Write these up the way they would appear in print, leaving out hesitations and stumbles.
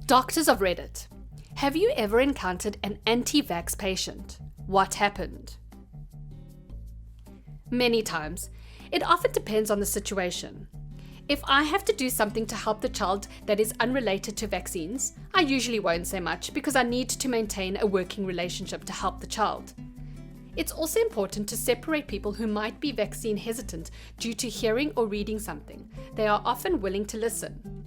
Doctors of Reddit, have you ever encountered an anti-vax patient? What happened? Many times. It often depends on the situation. If I have to do something to help the child that is unrelated to vaccines, I usually won't say much because I need to maintain a working relationship to help the child. It's also important to separate people who might be vaccine hesitant due to hearing or reading something. They are often willing to listen.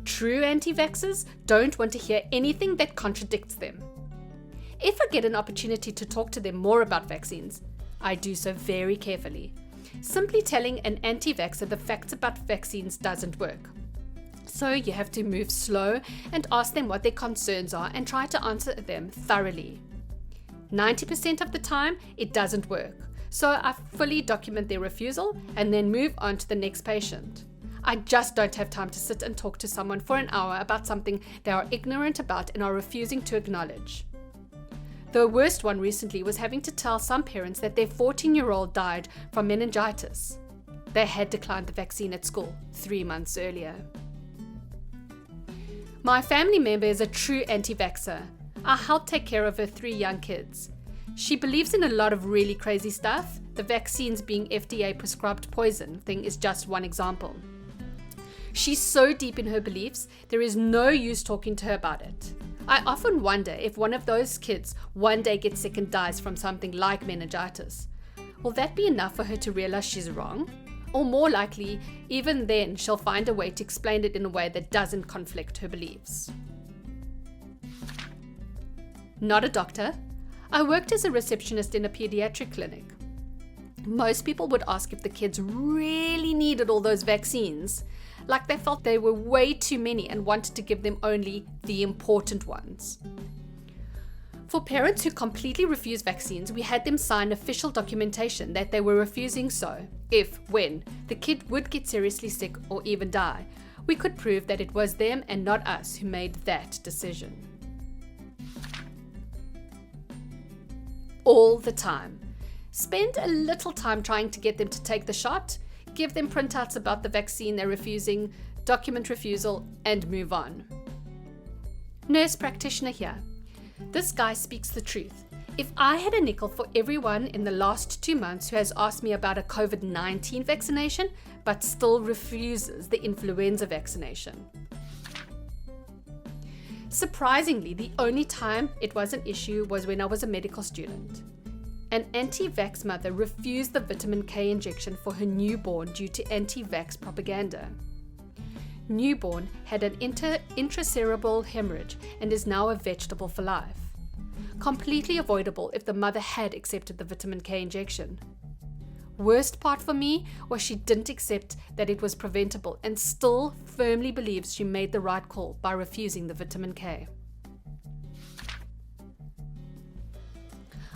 True anti-vaxxers don't want to hear anything that contradicts them. If I get an opportunity to talk to them more about vaccines, I do so very carefully. Simply telling an anti-vaxxer the facts about vaccines doesn't work. So you have to move slow and ask them what their concerns are and try to answer them thoroughly. 90% of the time, it doesn't work. So I fully document their refusal and then move on to the next patient. I just don't have time to sit and talk to someone for an hour about something they are ignorant about and are refusing to acknowledge. The worst one recently was having to tell some parents that their 14-year-old died from meningitis. They had declined the vaccine at school 3 months earlier. My family member is a true anti-vaxxer. I help take care of her 3 young kids. She believes in a lot of really crazy stuff. The vaccines being FDA prescribed poison thing is just one example. She's so deep in her beliefs, there is no use talking to her about it. I often wonder if one of those kids one day gets sick and dies from something like meningitis. Will that be enough for her to realize she's wrong? Or more likely, even then, she'll find a way to explain it in a way that doesn't conflict her beliefs. Not a doctor. I worked as a receptionist in a pediatric clinic. Most people would ask if the kids really needed all those vaccines, like they felt they were way too many and wanted to give them only the important ones. For parents who completely refuse vaccines, we had them sign official documentation that they were refusing so, when the kid would get seriously sick or even die, we could prove that it was them and not us who made that decision. All the time. Spend a little time trying to get them to take the shot, give them printouts about the vaccine they're refusing, document refusal, and move on. Nurse practitioner here. This guy speaks the truth. If I had a nickel for everyone in the last 2 months who has asked me about a COVID-19 vaccination, but still refuses the influenza vaccination. Surprisingly, the only time it was an issue was when I was a medical student. An anti-vax mother refused the vitamin K injection for her newborn due to anti-vax propaganda. Newborn had an intracerebral hemorrhage and is now a vegetable for life. Completely avoidable if the mother had accepted the vitamin K injection. Worst part for me was she didn't accept that it was preventable and still firmly believes she made the right call by refusing the vitamin K.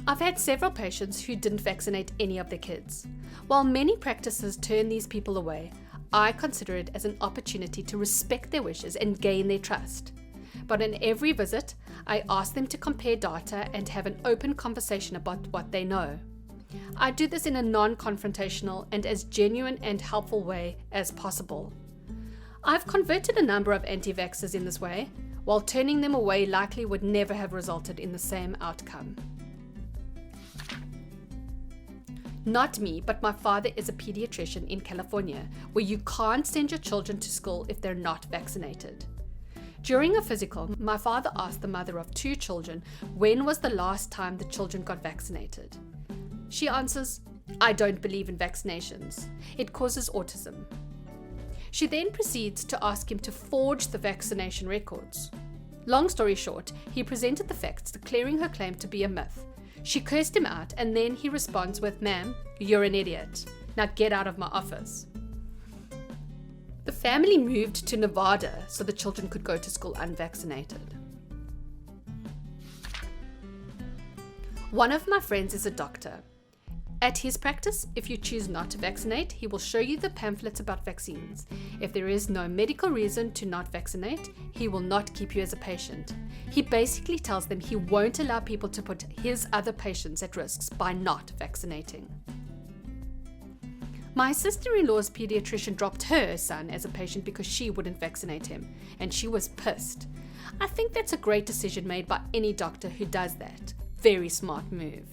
I've had several patients who didn't vaccinate any of their kids. While many practices turn these people away, I consider it as an opportunity to respect their wishes and gain their trust. But in every visit, I ask them to compare data and have an open conversation about what they know. I do this in a non-confrontational and as genuine and helpful way as possible. I've converted a number of anti-vaxxers in this way, while turning them away likely would never have resulted in the same outcome. Not me, but my father is a pediatrician in California, where you can't send your children to school if they're not vaccinated. During a physical, my father asked the mother of 2 children when was the last time the children got vaccinated. She answers, "I don't believe in vaccinations. It causes autism." She then proceeds to ask him to forge the vaccination records. Long story short, he presented the facts, declaring her claim to be a myth. She cursed him out, and then he responds with, "Ma'am, you're an idiot. Now get out of my office." The family moved to Nevada so the children could go to school unvaccinated. One of my friends is a doctor. At his practice, if you choose not to vaccinate, he will show you the pamphlets about vaccines. If there is no medical reason to not vaccinate, he will not keep you as a patient. He basically tells them he won't allow people to put his other patients at risks by not vaccinating. My sister-in-law's pediatrician dropped her son as a patient because she wouldn't vaccinate him, and she was pissed. I think that's a great decision made by any doctor who does that. Very smart move.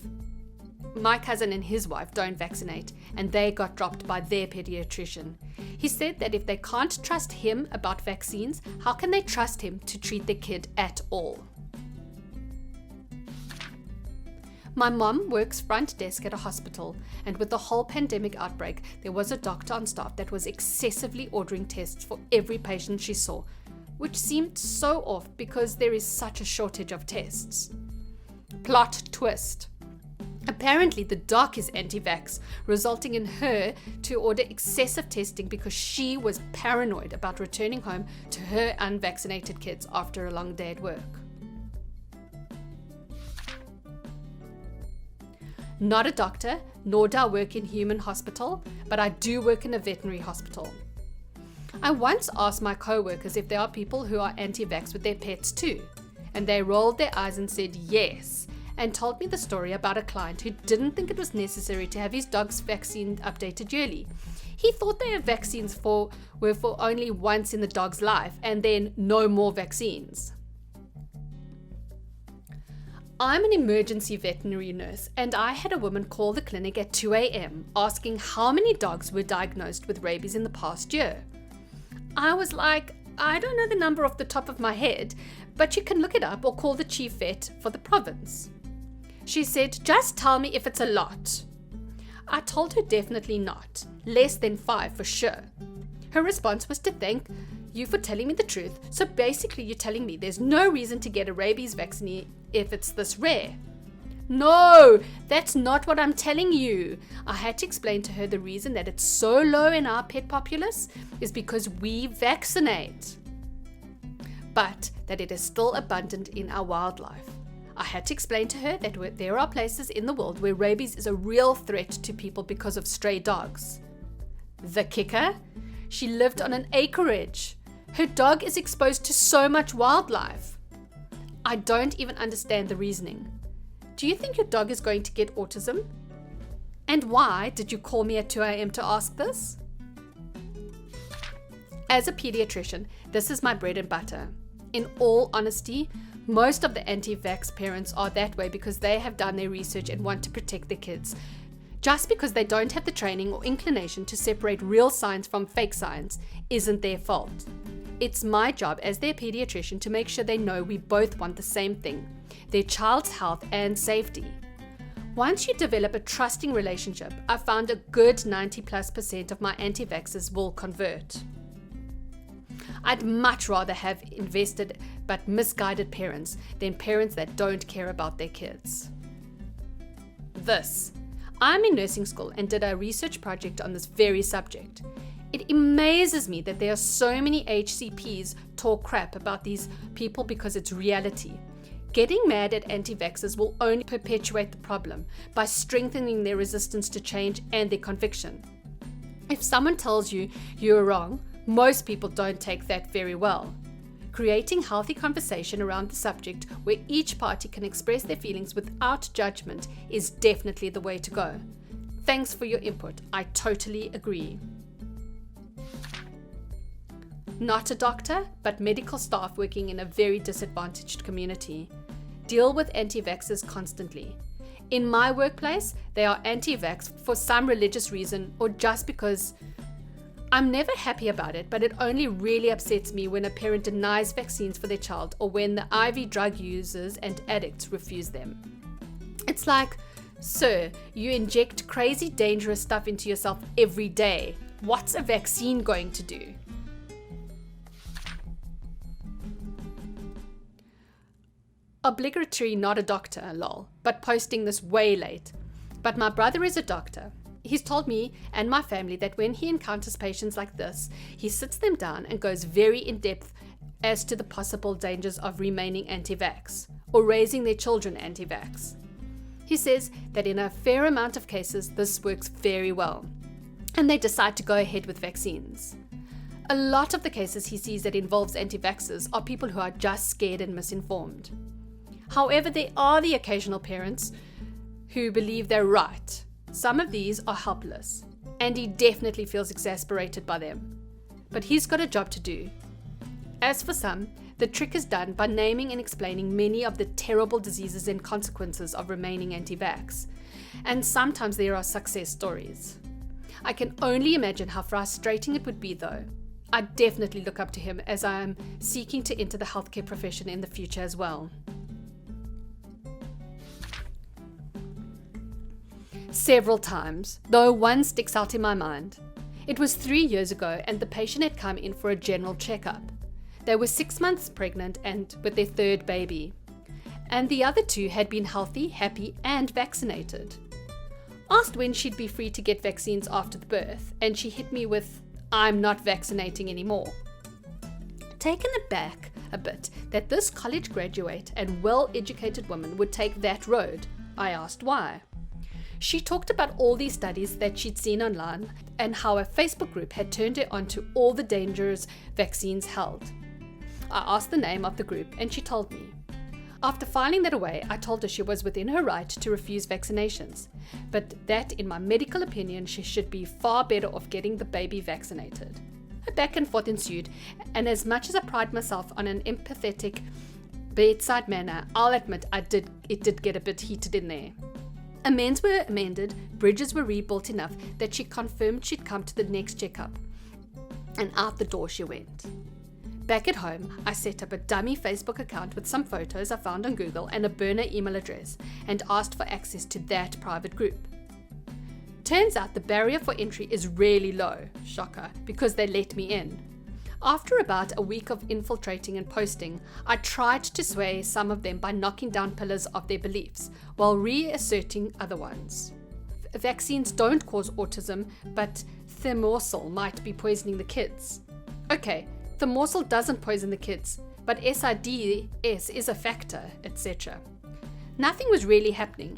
My cousin and his wife don't vaccinate, and they got dropped by their pediatrician. He said that if they can't trust him about vaccines, how can they trust him to treat their kid at all? My mom works front desk at a hospital, and with the whole pandemic outbreak, there was a doctor on staff that was excessively ordering tests for every patient she saw, which seemed so off because there is such a shortage of tests. Plot twist. Apparently, the doc is anti-vax, resulting in her to order excessive testing because she was paranoid about returning home to her unvaccinated kids after a long day at work. Not a doctor, nor do I work in human hospital, but I do work in a veterinary hospital. I once asked my co-workers if there are people who are anti-vax with their pets too, and they rolled their eyes and said yes, and told me the story about a client who didn't think it was necessary to have his dog's vaccine updated yearly. He thought their vaccines were for only once in the dog's life, and then no more vaccines. I'm an emergency veterinary nurse, and I had a woman call the clinic at 2 a.m. asking how many dogs were diagnosed with rabies in the past year. I was like, I don't know the number off the top of my head, but you can look it up or call the chief vet for the province. She said, just tell me if it's a lot. I told her definitely not, less than 5 for sure. Her response was to thank you for telling me the truth, so basically you're telling me there's no reason to get a rabies vaccine if it's this rare. No, that's not what I'm telling you. I had to explain to her the reason that it's so low in our pet populace is because we vaccinate, but that it is still abundant in our wildlife. I had to explain to her that there are places in the world where rabies is a real threat to people because of stray dogs. The kicker? She lived on an acreage. Her dog is exposed to so much wildlife. I don't even understand the reasoning. Do you think your dog is going to get autism? And why did you call me at 2 a.m. to ask this? As a pediatrician, this is my bread and butter. In all honesty, most of the anti-vax parents are that way because they have done their research and want to protect their kids. Just because they don't have the training or inclination to separate real science from fake science isn't their fault. It's my job as their pediatrician to make sure they know we both want the same thing, their child's health and safety. Once you develop a trusting relationship, I found a good 90+% of my anti-vaxxers will convert. I'd much rather have invested but misguided parents than parents that don't care about their kids. I'm in nursing school and did a research project on this very subject. It amazes me that there are so many HCPs talk crap about these people because it's reality. Getting mad at anti-vaxxers will only perpetuate the problem by strengthening their resistance to change and their conviction. If someone tells you you're wrong, most people don't take that very well. Creating healthy conversation around the subject where each party can express their feelings without judgment is definitely the way to go. Thanks for your input. I totally agree. Not a doctor, but medical staff working in a very disadvantaged community. Deal with anti-vaxxers constantly. In my workplace, they are anti-vax for some religious reason or just because. I'm never happy about it, but it only really upsets me when a parent denies vaccines for their child or when the IV drug users and addicts refuse them. It's like, sir, you inject crazy dangerous stuff into yourself every day. What's a vaccine going to do? Obligatory, not a doctor, lol, but posting this way late. But my brother is a doctor. He's told me and my family that when he encounters patients like this, he sits them down and goes very in depth as to the possible dangers of remaining anti-vax or raising their children anti-vax. He says that in a fair amount of cases, this works very well, and they decide to go ahead with vaccines. A lot of the cases he sees that involves anti-vaxxers are people who are just scared and misinformed. However, there are the occasional parents who believe they're right. Some of these are helpless. and he definitely feels exasperated by them. But he's got a job to do. As for some, the trick is done by naming and explaining many of the terrible diseases and consequences of remaining anti-vax, and sometimes there are success stories. I can only imagine how frustrating it would be though. I definitely look up to him as I am seeking to enter the healthcare profession in the future as well. Several times, though one sticks out in my mind. It was 3 years ago and the patient had come in for a general checkup. They were 6 months pregnant and with their third baby. And the other two had been healthy, happy, and vaccinated. Asked when she'd be free to get vaccines after the birth, and she hit me with, "I'm not vaccinating anymore." Taken aback a bit that this college graduate and well-educated woman would take that road, I asked why. She talked about all these studies that she'd seen online and how a Facebook group had turned her on to all the dangers vaccines held. I asked the name of the group and she told me. After filing that away, I told her she was within her right to refuse vaccinations, but that in my medical opinion she should be far better off getting the baby vaccinated. A back and forth ensued, and as much as I pride myself on an empathetic bedside manner, I'll admit it did get a bit heated in there. Amends were amended, bridges were rebuilt enough that she confirmed she'd come to the next checkup, and out the door she went. Back at home, I set up a dummy Facebook account with some photos I found on Google and a burner email address, and asked for access to that private group. Turns out the barrier for entry is really low, shocker, because they let me in. After about a week of infiltrating and posting, I tried to sway some of them by knocking down pillars of their beliefs, while reasserting other ones. Vaccines don't cause autism, but thimerosal might be poisoning the kids. Okay, thimerosal doesn't poison the kids, but SIDS is a factor, etc. Nothing was really happening.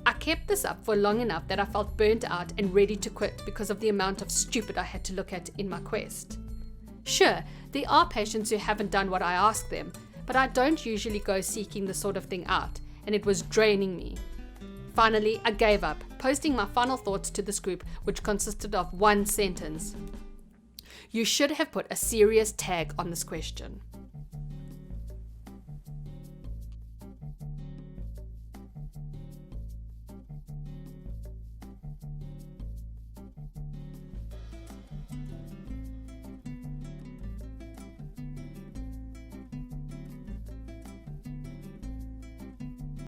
I kept this up for long enough that I felt burnt out and ready to quit because of the amount of stupid I had to look at in my quest. Sure, there are patients who haven't done what I ask them, but I don't usually go seeking this sort of thing out, and it was draining me. Finally, I gave up, posting my final thoughts to this group, which consisted of one sentence. You should have put a serious tag on this question.